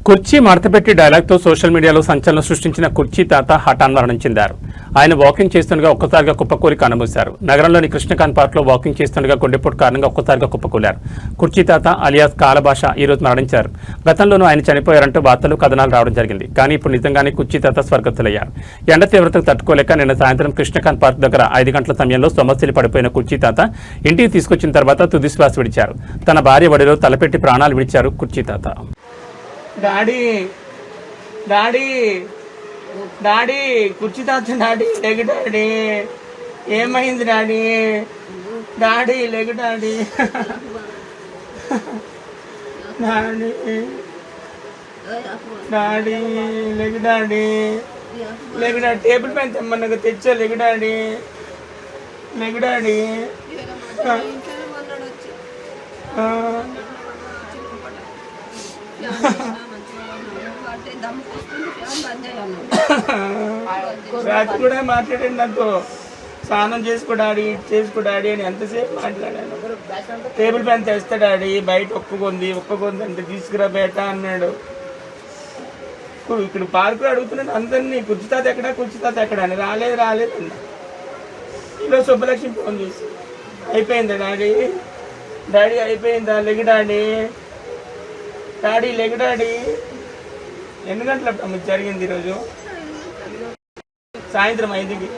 కుర్చీ మడతపెట్టి డైలాగ్తో సోషల్ మీడియాలో సంచలనం సృష్టించిన కుర్చీ తాత హఠాన్ మరణం చెందారు. ఆయన వాకింగ్ చేస్తుండగా ఒక్కసారిగా కుప్పకూలి కనుమూశారు. నగరంలోని కృష్ణకాంత్ పార్క్ లో వాకింగ్ చేస్తుండగా గుండెపోటు కారణంగా ఒక్కసారిగా కుప్పకూలారు. కుర్చీ తాత అలియాస్ కాలభాష ఈ రోజు మరణించారు. గతంలోనూ ఆయన చనిపోయారంటూ వార్తలు కథనాలు రావడం జరిగింది. కానీ ఇప్పుడు నిజంగానే కుర్చీ తాత స్వర్గస్థులయ్యారు. ఎండ తీవ్రతకు తట్టుకోలేక నిన్న సాయంత్రం కృష్ణకాంత్ పార్క్ దగ్గర 5 గంటల సమయంలో సొమ్మసిల్లి పడిపోయిన కుర్చీ తాత ఇంటికి తీసుకొచ్చిన తర్వాత తుది శ్వాస విడిచారు. తన భార్య ఒడిలో తలపెట్టి ప్రాణాలు విడిచారు కుర్చీ తాత. డాడీ డాడీ డాడీ కుర్చీ తాత డాడీ లెగు డాడీ ఏమైంది డాడీ డాడీ లెగు డాడీ డాడీ డాడీ లెగు డాడీ లెగు డాడీ టేబుల్ పైన తెమ్మన్నగా తెచ్చా లెగు డాడీ లెగు డాడీ రాత్రి కూడా మాట్లాడండి నాతో స్నానం చేసుకో డాడీ అని ఎంతసేపు మాట్లాడాను. టేబుల్ పైన తెస్తా డాడీ బయట ఒప్పుకుంది అంటే తీసుకురా బేట అన్నాడు. ఇక్కడ పార్కులో అడుగుతున్నాడు అందరినీ కుర్చీ తాత ఎక్కడ అని రాలేదు అన్న. ఈలో సుబ్బలక్ష్మి ఫోన్ చేసి అయిపోయిందా డాడీ అయిపోయిందా లెగు డాడీ లెగు డాడీ. ఎన్ని గంటలప్పుడు మీకు జరిగింది ఈరోజు? సాయంత్రం 5కి.